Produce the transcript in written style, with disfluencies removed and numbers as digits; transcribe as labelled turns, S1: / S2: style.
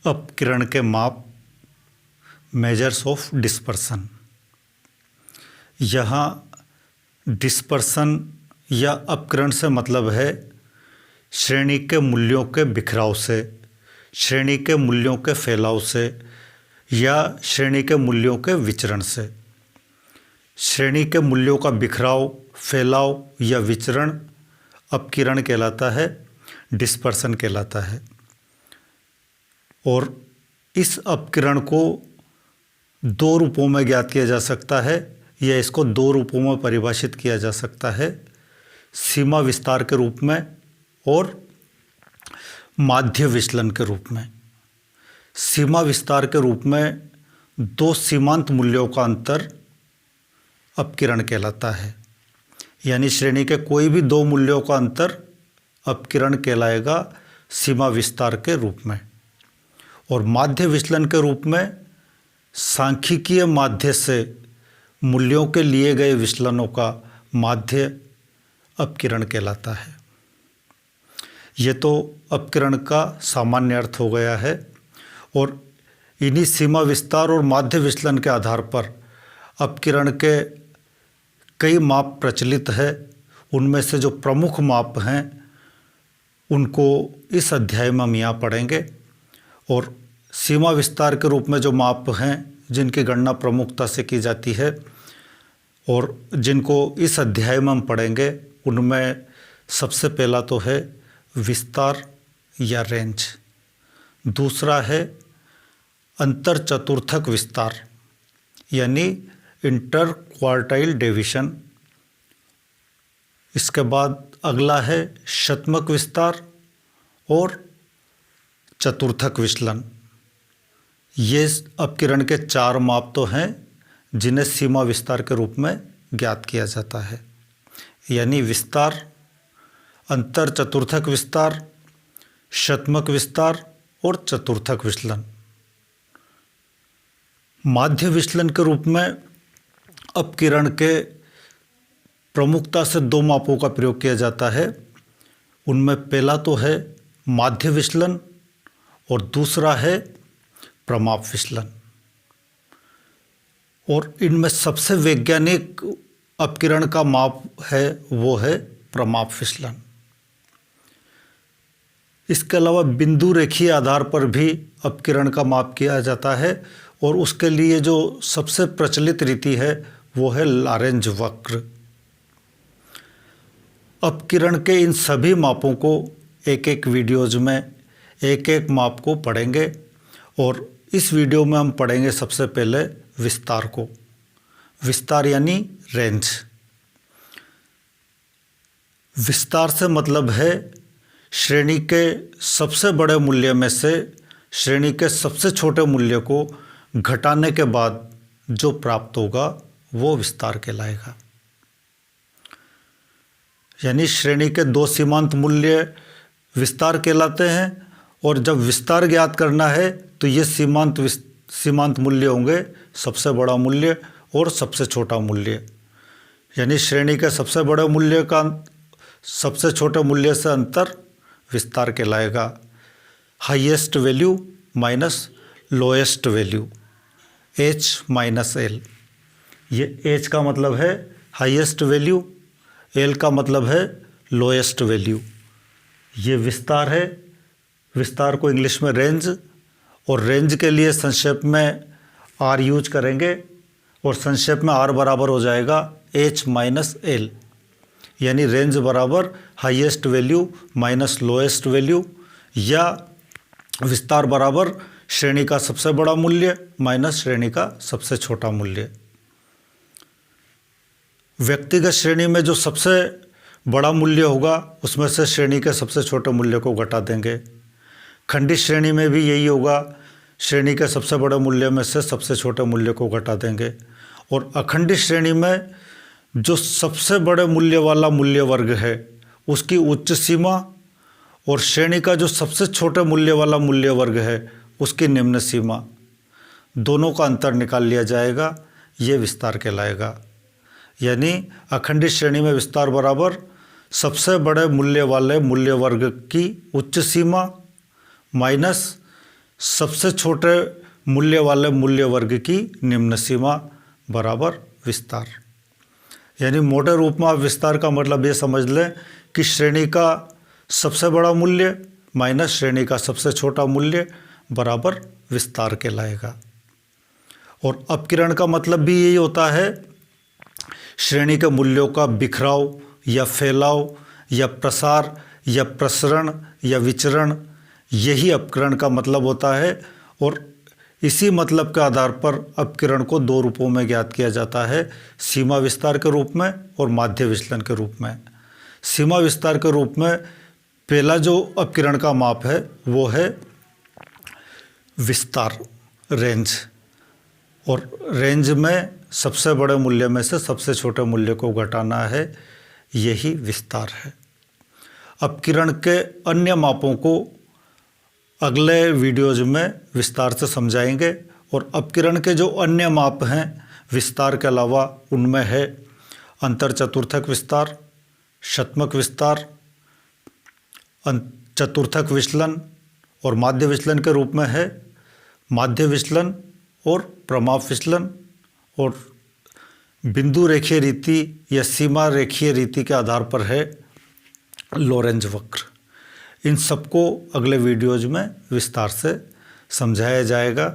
S1: अपकिरण के माप, measures of dispersion. यहाँ डिस्पर्सन या अपकिरण से मतलब है श्रेणी के मूल्यों के बिखराव से, श्रेणी के मूल्यों के फैलाव से या श्रेणी के मूल्यों के विचरण से। श्रेणी के मूल्यों का बिखराव, फैलाव या विचरण अपकिरण कहलाता है, डिस्पर्सन कहलाता है। और इस अपकिरण को दो रूपों में ज्ञात किया जा सकता है या इसको दो रूपों में परिभाषित किया जा सकता है, सीमा विस्तार के रूप में और माध्य विचलन के रूप में। सीमा विस्तार के रूप में दो सीमांत मूल्यों का अंतर अपकिरण कहलाता है, यानी श्रेणी के कोई भी दो मूल्यों का अंतर अपकिरण कहलाएगा सीमा विस्तार के रूप में। और माध्य विचलन के रूप में सांख्यिकीय माध्य से मूल्यों के लिए गए विचलनों का माध्य अपकिरण कहलाता है। ये तो अपकिरण का सामान्य अर्थ हो गया है। और इन्हीं सीमा विस्तार और माध्य विचलन के आधार पर अपकिरण के कई माप प्रचलित है। उनमें से जो प्रमुख माप हैं उनको इस अध्याय में हम यहाँ पढ़ेंगे। और सीमा विस्तार के रूप में जो माप हैं जिनकी गणना प्रमुखता से की जाती है और जिनको इस अध्याय में हम पढ़ेंगे, उनमें सबसे पहला तो है विस्तार या रेंज, दूसरा है अंतर चतुर्थक विस्तार यानी इंटर क्वार्टाइल डिवीजन, इसके बाद अगला है शतमक विस्तार और चतुर्थक विचलन। ये अपकिरण के चार माप तो हैं जिन्हें सीमा विस्तार के रूप में ज्ञात किया जाता है, यानी विस्तार, अंतर चतुर्थक विस्तार, शतमक विस्तार और चतुर्थक विचलन। माध्य विचलन के रूप में अपकिरण के प्रमुखता से दो मापों का प्रयोग किया जाता है। उनमें पहला तो है माध्य विचलन और दूसरा है प्रमाप विचलन। और इनमें सबसे वैज्ञानिक अपकिरण का माप है वो है प्रमाप विचलन। इसके अलावा बिंदु रेखीय आधार पर भी अपकिरण का माप किया जाता है और उसके लिए जो सबसे प्रचलित रीति है वो है लॉरेंज वक्र। अपकिरण के इन सभी मापों को एक एक वीडियोज में एक एक माप को पढ़ेंगे और इस वीडियो में हम पढ़ेंगे सबसे पहले विस्तार को। विस्तार यानी रेंज। विस्तार से मतलब है श्रेणी के सबसे बड़े मूल्य में से श्रेणी के सबसे छोटे मूल्य को घटाने के बाद जो प्राप्त होगा वो विस्तार कहलाएगा। यानी श्रेणी के दो सीमांत मूल्य विस्तार कहलाते हैं और जब विस्तार ज्ञात करना है तो ये सीमांत मूल्य होंगे सबसे बड़ा मूल्य और सबसे छोटा मूल्य। यानी श्रेणी के सबसे बड़े मूल्य का सबसे छोटे मूल्य से अंतर विस्तार कहलाएगा। Highest value minus lowest value, H minus L। ये H का मतलब है हाईएस्ट वैल्यू, L का मतलब है लोएस्ट वैल्यू। ये विस्तार है। विस्तार को इंग्लिश में रेंज, और रेंज के लिए संक्षेप में R यूज करेंगे और संक्षेप में R बराबर हो जाएगा H माइनस L। यानी रेंज बराबर highest value minus lowest value या विस्तार बराबर श्रेणी का सबसे बड़ा मूल्य माइनस श्रेणी का सबसे छोटा मूल्य। व्यक्तिगत श्रेणी में जो सबसे बड़ा मूल्य होगा उसमें से श्रेणी के सबसे छोटे मूल्य को घटा देंगे। खंडित श्रेणी में भी यही होगा, श्रेणी के सबसे बड़े मूल्य में से सबसे छोटे मूल्य को घटा देंगे। और अखंडित श्रेणी में जो सबसे बड़े मूल्य वाला मूल्य वर्ग है उसकी उच्च सीमा और श्रेणी का जो सबसे छोटे मूल्य वाला मूल्य वर्ग है उसकी निम्न सीमा, दोनों का अंतर निकाल लिया जाएगा, ये विस्तार कहलाएगा। यानी अखंडित श्रेणी में विस्तार बराबर सबसे बड़े मूल्य वाले मूल्य वर्ग की उच्च सीमा माइनस सबसे छोटे मूल्य वाले मूल्य वर्ग की निम्न सीमा बराबर विस्तार। यानी मोटे रूप में आप विस्तार का मतलब ये समझ लें कि श्रेणी का सबसे बड़ा मूल्य माइनस श्रेणी का सबसे छोटा मूल्य बराबर विस्तार कहलाएगा। और अपकिरण का मतलब भी यही होता है, श्रेणी के मूल्यों का बिखराव या फैलाव या प्रसार या प्रसरण या विचरण, यही अपकिरण का मतलब होता है। और इसी मतलब के आधार पर अपकिरण को दो रूपों में ज्ञात किया जाता है, सीमा विस्तार के रूप में और माध्य विचलन के रूप में। सीमा विस्तार के रूप में पहला जो अपकिरण का माप है वो है विस्तार, रेंज। और रेंज में सबसे बड़े मूल्य में से सबसे छोटे मूल्य को घटाना है, यही विस्तार है। अपकिरण के अन्य मापों को अगले वीडियोज में विस्तार से समझाएंगे। और अपकिरण के जो अन्य माप हैं विस्तार के अलावा, उनमें है अंतरचतुर्थक विस्तार, शतमक विस्तार, चतुर्थक विचलन और माध्य विचलन के रूप में है माध्य विचलन और प्रमाप विचलन। और बिंदु रेखीय रीति या सीमा रेखीय रीति के आधार पर है लोरेंज वक्र। इन सबको अगले वीडियोज में विस्तार से समझाया जाएगा।